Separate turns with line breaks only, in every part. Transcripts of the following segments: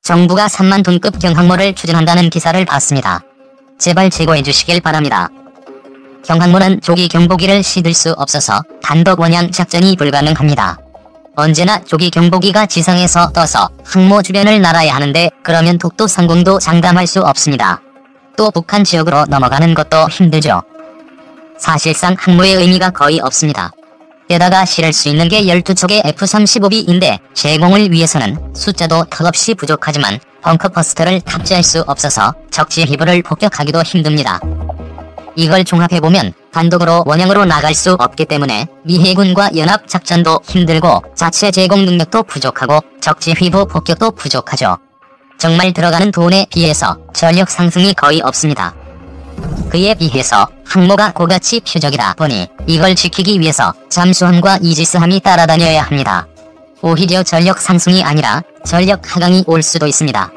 정부가 3만 톤급 경항모를 추진한다는 기사를 봤습니다. 제발 제거해주시길 바랍니다. 경항모는 조기 경보기를 싣을 수 없어서 단독 원양 작전이 불가능합니다. 언제나 조기 경보기가 지상에서 떠서 항모 주변을 날아야 하는데 그러면 독도 상공도 장담할 수 없습니다. 또 북한 지역으로 넘어가는 것도 힘들죠. 사실상 항모의 의미가 거의 없습니다. 게다가 실을 수 있는 게 12척의 F-35B인데 제공을 위해서는 숫자도 턱없이 부족하지만 벙커버스터를 탑재할 수 없어서 적지휘부를 폭격하기도 힘듭니다. 이걸 종합해보면 단독으로 원양으로 나갈 수 없기 때문에 미 해군과 연합작전도 힘들고 자체 제공 능력도 부족하고 적지휘부 폭격도 부족하죠. 정말 들어가는 돈에 비해서 전력 상승이 거의 없습니다. 그에 비해서 항모가 고가치 표적이다 보니 이걸 지키기 위해서 잠수함과 이지스함이 따라다녀야 합니다. 오히려 전력 상승이 아니라 전력 하강이 올 수도 있습니다.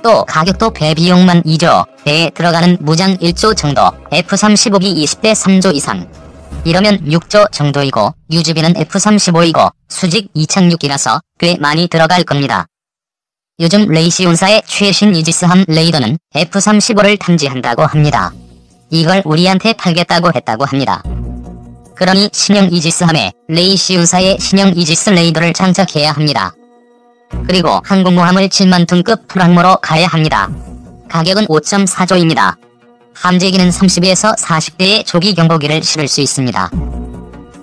또 가격도 배 비용만 2조, 배에 들어가는 무장 1조 정도, F-35기 20대 3조 이상. 이러면 6조 정도이고 유지비는 F-35이고 수직 이착륙이라서 꽤 많이 들어갈 겁니다. 요즘 레이시온사의 최신 이지스함 레이더는 F-35를 탐지한다고 합니다. 이걸 우리한테 팔겠다고 했다고 합니다. 그러니 신형 이지스함에 레이시온사의 신형 이지스 레이더를 장착해야 합니다. 그리고 항공모함을 7만 톤급 풀항모로 가야 합니다. 가격은 5.4조입니다. 함재기는 30에서 40대의 조기 경보기를 실을 수 있습니다.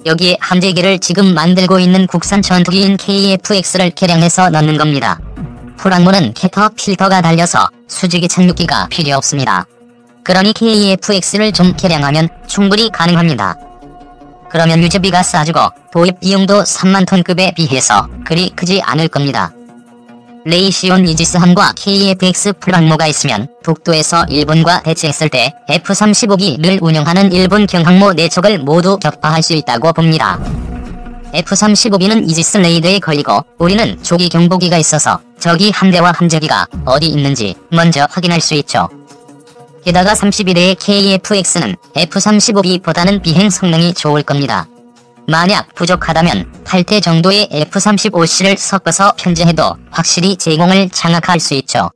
여기에 함재기를 지금 만들고 있는 국산 전투기인 KF-X를 개량해서 넣는 겁니다. 풀항모는 캐터필터가 달려서 수직이 착륙기가 필요 없습니다. 그러니 KF-X를 좀 개량하면 충분히 가능합니다. 그러면 유지비가 싸지고 도입 비용도 3만 톤급에 비해서 그리 크지 않을 겁니다. 레이시온 이지스함과 KF-X 풀항모가 있으면 독도에서 일본과 대치했을 때 F-35B를 운영하는 일본 경항모 4척을 모두 격파할 수 있다고 봅니다. F-35B는 이지스 레이더에 걸리고 우리는 조기 경보기가 있어서 적이 함대와 함재기가 어디 있는지 먼저 확인할 수 있죠. 게다가 31대의 KF-X는 F-35B보다는 비행 성능이 좋을 겁니다. 만약 부족하다면 8대 정도의 F-35C를 섞어서 편제해도 확실히 제공을 장악할 수 있죠.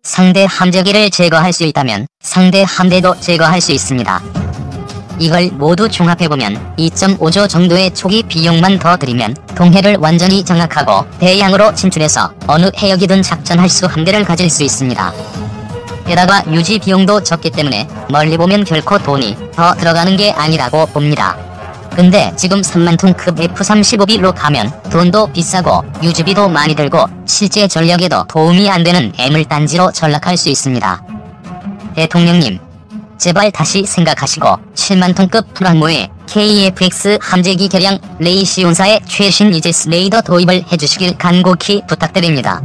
상대 함재기를 제거할 수 있다면 상대 함대도 제거할 수 있습니다. 이걸 모두 종합해보면 2.5조 정도의 초기 비용만 더 들이면 동해를 완전히 장악하고 대양으로 진출해서 어느 해역이든 작전할 수 함대를 가질 수 있습니다. 게다가 유지 비용도 적기 때문에 멀리 보면 결코 돈이 더 들어가는 게 아니라고 봅니다. 근데 지금 3만 톤급 F-35B로 가면 돈도 비싸고 유지비도 많이 들고 실제 전력에도 도움이 안 되는 애물단지로 전락할 수 있습니다. 대통령님, 제발 다시 생각하시고 7만 톤급 풀항모에 KF-X 함재기 개량 레이시온사의 최신 이지스 레이더 도입을 해주시길 간곡히 부탁드립니다.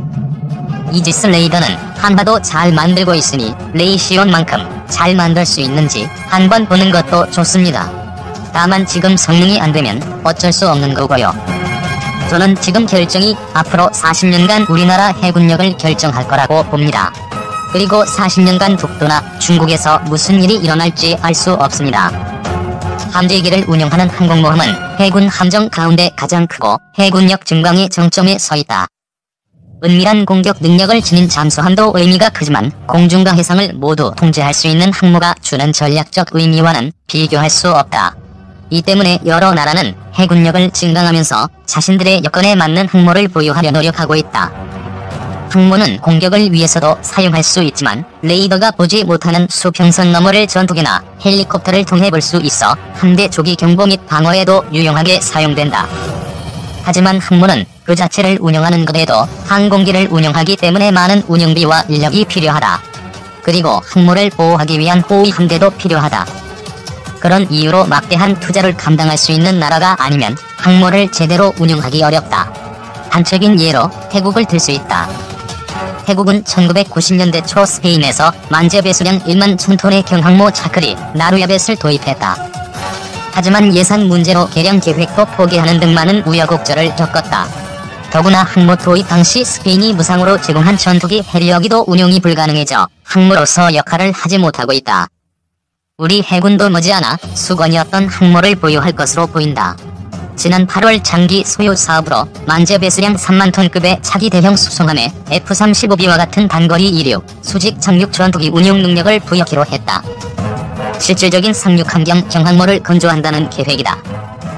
이지스 레이더는 한화도 잘 만들고 있으니 레이시온만큼 잘 만들 수 있는지 한번 보는 것도 좋습니다. 다만 지금 성능이 안되면 어쩔 수 없는 거고요. 저는 지금 결정이 앞으로 40년간 우리나라 해군력을 결정할 거라고 봅니다. 그리고 40년간 독도나 중국에서 무슨 일이 일어날지 알 수 없습니다. 함재기를 운영하는 항공모함은 해군 함정 가운데 가장 크고 해군력 증강의 정점에 서 있다. 은밀한 공격 능력을 지닌 잠수함도 의미가 크지만 공중과 해상을 모두 통제할 수 있는 항모가 주는 전략적 의미와는 비교할 수 없다. 이 때문에 여러 나라는 해군력을 증강하면서 자신들의 여건에 맞는 항모를 보유하려 노력하고 있다. 항모는 공격을 위해서도 사용할 수 있지만 레이더가 보지 못하는 수평선 너머를 전투기나 헬리콥터를 통해 볼 수 있어 함대 조기 경보 및 방어에도 유용하게 사용된다. 하지만 항모는 그 자체를 운영하는 것에도 항공기를 운영하기 때문에 많은 운영비와 인력이 필요하다. 그리고 항모를 보호하기 위한 호위 함대도 필요하다. 그런 이유로 막대한 투자를 감당할 수 있는 나라가 아니면 항모를 제대로 운영하기 어렵다. 단적인 예로 태국을 들 수 있다. 태국은 1990년대 초 스페인에서 만재 배수량 1만 1000톤의 경항모 차크리 나루야벳을 도입했다. 하지만 예산 문제로 개량 계획도 포기하는 등 많은 우여곡절을 겪었다. 더구나 항모 도입 당시 스페인이 무상으로 제공한 전투기 해리어기도 운용이 불가능해져 항모로서 역할을 하지 못하고 있다. 우리 해군도 머지않아 수건이었던 항모를 보유할 것으로 보인다. 지난 8월 장기 소유 사업으로 만재 배수량 3만 톤급의 차기 대형 수송함에 F-35B와 같은 단거리 이륙, 수직 착륙 전투기 운용 능력을 부여키로 했다. 실질적인 상륙 환경 경항모를 건조한다는 계획이다.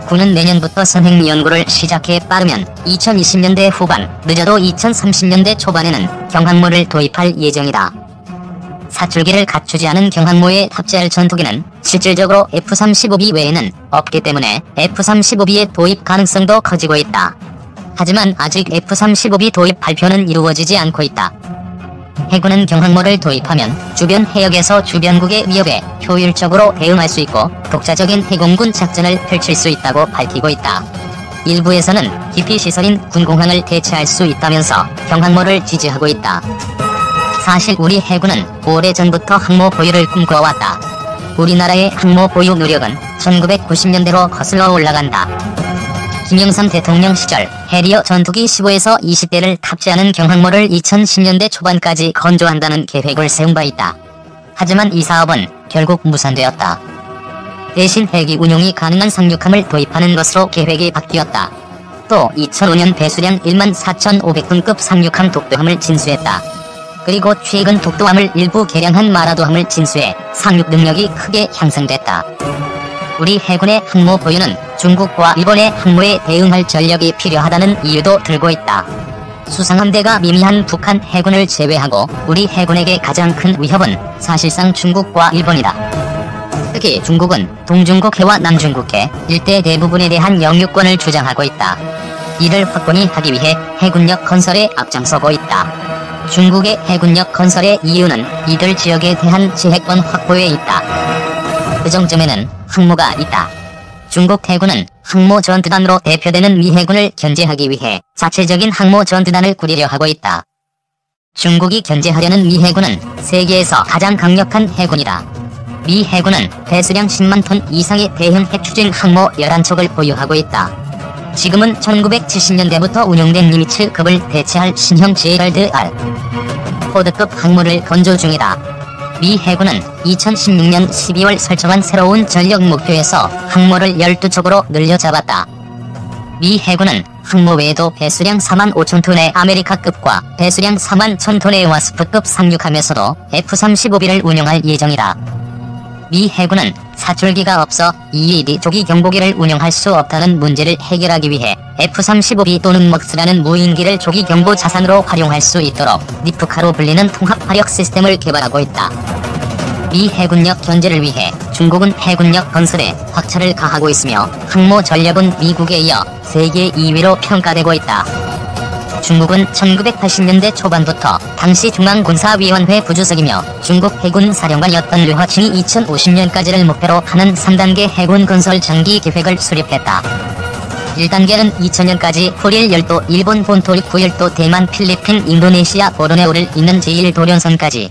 군은 내년부터 선행 연구를 시작해 빠르면 2020년대 후반, 늦어도 2030년대 초반에는 경항모를 도입할 예정이다. 사출기를 갖추지 않은 경항모에 탑재할 전투기는 실질적으로 F-35B 외에는 없기 때문에 F-35B의 도입 가능성도 커지고 있다. 하지만 아직 F-35B 도입 발표는 이루어지지 않고 있다. 해군은 경항모를 도입하면 주변 해역에서 주변국의 위협에 효율적으로 대응할 수 있고 독자적인 해공군 작전을 펼칠 수 있다고 밝히고 있다. 일부에서는 기피시설인 군공항을 대체할 수 있다면서 경항모를 지지하고 있다. 사실 우리 해군은 오래전부터 항모 보유를 꿈꿔왔다. 우리나라의 항모 보유 노력은 1990년대로 거슬러 올라간다. 김영삼 대통령 시절 해리어 전투기 15에서 20대를 탑재하는 경항모를 2010년대 초반까지 건조한다는 계획을 세운 바 있다. 하지만 이 사업은 결국 무산되었다. 대신 헬기 운용이 가능한 상륙함을 도입하는 것으로 계획이 바뀌었다. 또 2005년 배수량 14,500톤급 상륙함 독도함을 진수했다. 그리고 최근 독도함을 일부 개량한 마라도함을 진수해 상륙 능력이 크게 향상됐다. 우리 해군의 항모 보유는 중국과 일본의 항모에 대응할 전력이 필요하다는 이유도 들고 있다. 수상함대가 미미한 북한 해군을 제외하고 우리 해군에게 가장 큰 위협은 사실상 중국과 일본이다. 특히 중국은 동중국해와 남중국해 일대 대부분에 대한 영유권을 주장하고 있다. 이를 확고히 하기 위해 해군력 건설에 앞장서고 있다. 중국의 해군력 건설의 이유는 이들 지역에 대한 지해권 확보에 있다. 그 정점에는 항모가 있다. 중국 해군은 항모 전투단으로 대표되는 미 해군을 견제하기 위해 자체적인 항모 전투단을 꾸리려 하고 있다. 중국이 견제하려는 미 해군은 세계에서 가장 강력한 해군이다. 미 해군은 배수량 10만 톤 이상의 대형 핵추진 항모 11척을 보유하고 있다. 지금은 1970년대부터 운용된 니미츠급을 대체할 신형 제럴드 R. 포드급 항모를 건조 중이다. 미 해군은 2016년 12월 설정한 새로운 전력 목표에서 항모를 12척으로 늘려잡았다. 미 해군은 항모 외에도 배수량 4만 5천 톤의 아메리카급과 배수량 4만 1천 톤의 와스프급 상륙함에서도 F-35B를 운용할 예정이다. 미 해군은 사출기가 없어 EAD 조기 경보기를 운용할 수 없다는 문제를 해결하기 위해 F-35B 또는 먹스라는 무인기를 조기 경보 자산으로 활용할 수 있도록 니프카로 불리는 통합 화력 시스템을 개발하고 있다. 미 해군력 견제를 위해 중국은 해군력 건설에 확차를 가하고 있으며 항모 전력은 미국에 이어 세계 2위로 평가되고 있다. 중국은 1980년대 초반부터 당시 중앙군사위원회 부주석이며 중국 해군 사령관이었던 류허칭이 2050년까지를 목표로 하는 3단계 해군 건설 장기 계획을 수립했다. 1단계는 2000년까지 코릴 열도, 일본 본토, 구열도, 대만, 필리핀, 인도네시아, 보르네오를 잇는 제1도련선까지.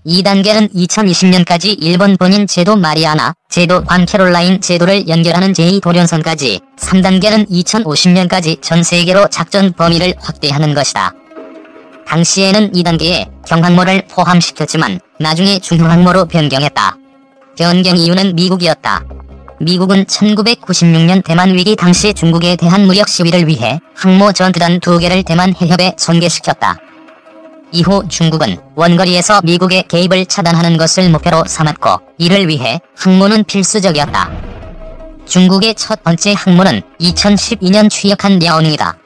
2단계는 2020년까지 일본 본인 제도 마리아나, 제도 광캐롤라인 제도를 연결하는 제2도련선까지, 3단계는 2050년까지 전 세계로 작전 범위를 확대하는 것이다. 당시에는 2단계에 경항모를 포함시켰지만 나중에 중형항모로 변경했다. 변경 이유는 미국이었다. 미국은 1996년 대만 위기 당시 중국에 대한 무력 시위를 위해 항모 전투단 2개를 대만 해협에 전개시켰다. 이후 중국은 원거리에서 미국의 개입을 차단하는 것을 목표로 삼았고 이를 위해 항모는 필수적이었다. 중국의 첫 번째 항모는 2012년 취역한 랴오닝이다.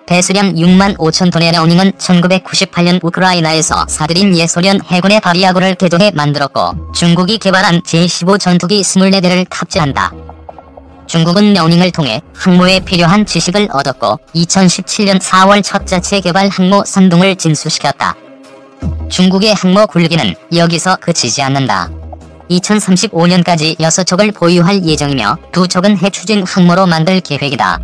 배수량 6만 5천 톤의 랴오닝은 1998년 우크라이나에서 사들인 예소련 해군의 바리아고를 개조해 만들었고 중국이 개발한 제15 전투기 24대를 탑재한다. 중국은 랴오닝을 통해 항모에 필요한 지식을 얻었고 2017년 4월 첫 자체 개발 항모 선둥을 진수시켰다. 중국의 항모 굴기는 여기서 그치지 않는다. 2035년까지 6척을 보유할 예정이며 2척은 해추진 항모로 만들 계획이다.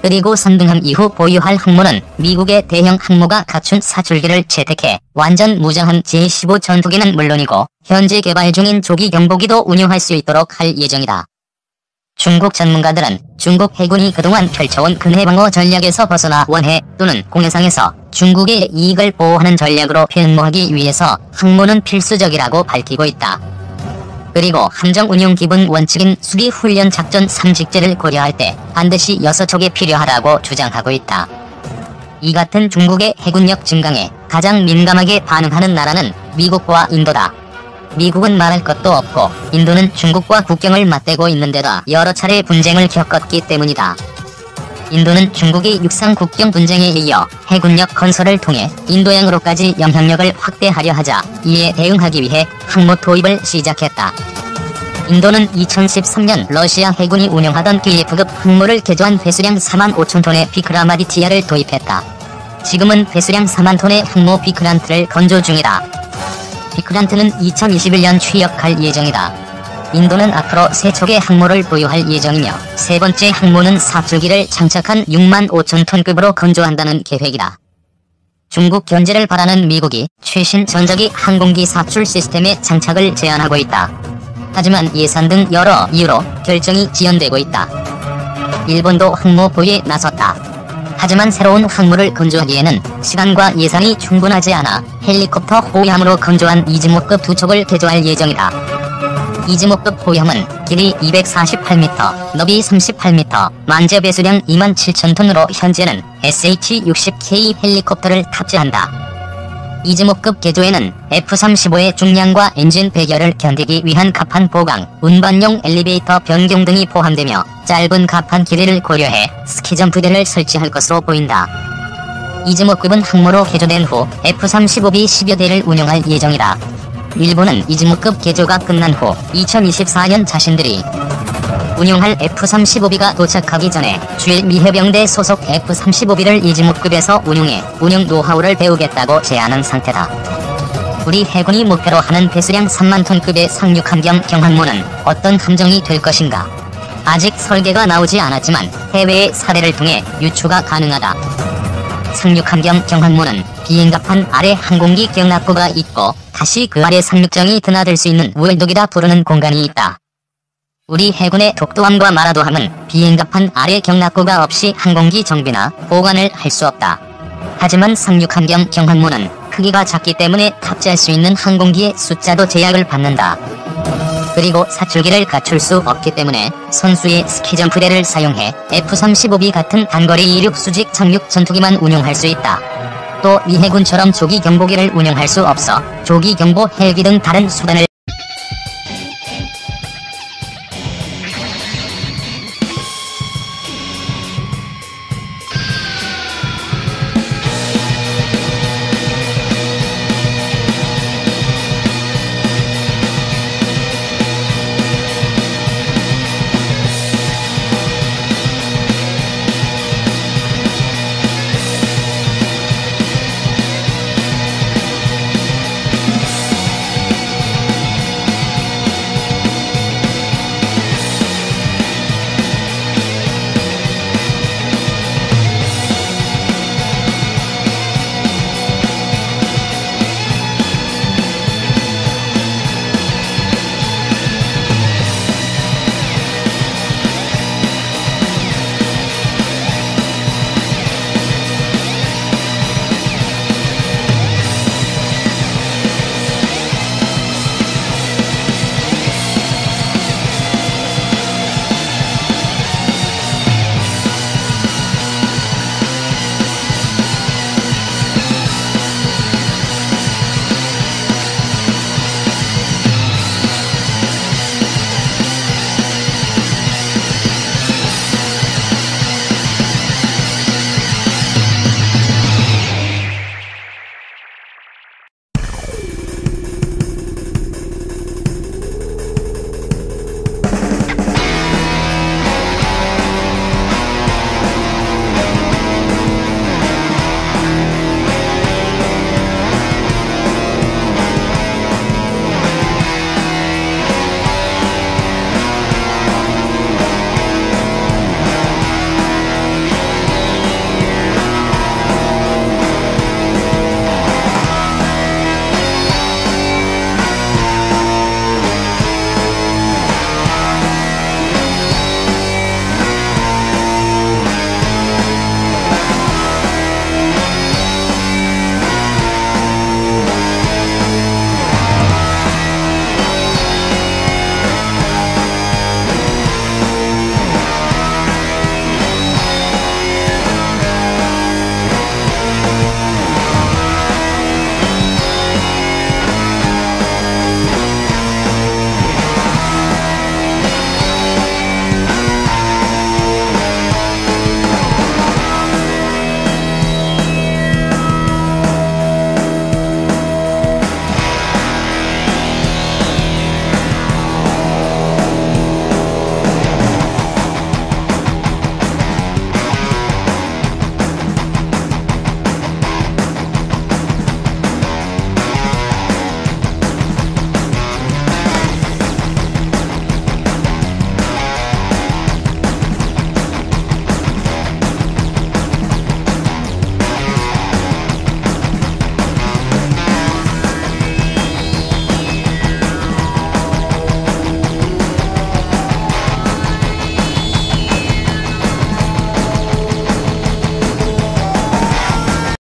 그리고 선둥함 이후 보유할 항모는 미국의 대형 항모가 갖춘 사출기를 채택해 완전 무장한 제15 전투기는 물론이고 현재 개발 중인 조기 경보기도 운용할 수 있도록 할 예정이다. 중국 전문가들은 중국 해군이 그동안 펼쳐온 근해방어 전략에서 벗어나 원해 또는 공해상에서 중국의 이익을 보호하는 전략으로 변모하기 위해서 항모는 필수적이라고 밝히고 있다. 그리고 함정 운용 기본 원칙인 수비 훈련 작전 3직제를 고려할 때 반드시 6척이 필요하다고 주장하고 있다. 이 같은 중국의 해군력 증강에 가장 민감하게 반응하는 나라는 미국과 인도다. 미국은 말할 것도 없고 인도는 중국과 국경을 맞대고 있는데다 여러 차례 분쟁을 겪었기 때문이다. 인도는 중국이 육상 국경 분쟁에 이어 해군력 건설을 통해 인도양으로까지 영향력을 확대하려 하자 이에 대응하기 위해 항모 도입을 시작했다. 인도는 2013년 러시아 해군이 운영하던 키예프급 항모를 개조한 배수량 45,000톤의 비크라마디티아를 도입했다. 지금은 배수량 4만 톤의 항모 비크란트를 건조 중이다. 비크란트는 2021년 취역할 예정이다. 인도는 앞으로 3척의 항모를 보유할 예정이며 세 번째 항모는 사출기를 장착한 6만 5천 톤급으로 건조한다는 계획이다. 중국 견제를 바라는 미국이 최신 전자기 항공기 사출 시스템의 장착을 제안하고 있다. 하지만 예산 등 여러 이유로 결정이 지연되고 있다. 일본도 항모 보유에 나섰다. 하지만 새로운 항모를 건조하기에는 시간과 예산이 충분하지 않아 헬리콥터 호위함으로 건조한 이즈모급 2척을 개조할 예정이다. 이즈모급 호위함은 길이 248m, 너비 38m, 만재 배수량 27,000톤으로 현재는 SH-60K 헬리콥터를 탑재한다. 이즈모급 개조에는 F-35의 중량과 엔진 배결을 견디기 위한 갑판 보강, 운반용 엘리베이터 변경 등이 포함되며 짧은 갑판 길이를 고려해 스키점프대를 설치할 것으로 보인다. 이즈모급은 항모로 개조된 후 F-35B 10여 대를 운용할 예정이다. 일본은 이즈모급 개조가 끝난 후 2024년 자신들이 운용할 F-35B가 도착하기 전에 주일 미해병대 소속 F-35B를 이즈모급에서 운용해 운용 노하우를 배우겠다고 제안한 상태다. 우리 해군이 목표로 하는 배수량 3만 톤급의 상륙함경 경항모는 어떤 함정이 될 것인가? 아직 설계가 나오지 않았지만 해외의 사례를 통해 유추가 가능하다. 상륙함경 경항모는 비행갑판 아래 항공기 경납고가 있고 다시 그 아래 상륙정이 드나들 수 있는 우회독이라 부르는 공간이 있다. 우리 해군의 독도함과 마라도함은 비행갑판 아래 경납고가 없이 항공기 정비나 보관을 할 수 없다. 하지만 상륙함경 경항모는 크기가 작기 때문에 탑재할 수 있는 항공기의 숫자도 제약을 받는다. 그리고 사출기를 갖출 수 없기 때문에 선수의 스키점프대를 사용해 F-35B 같은 단거리 이륙 수직 착륙 전투기만 운용할 수 있다. 또 미 해군처럼 조기 경보기를 운용할 수 없어 조기 경보 헬기 등 다른 수단을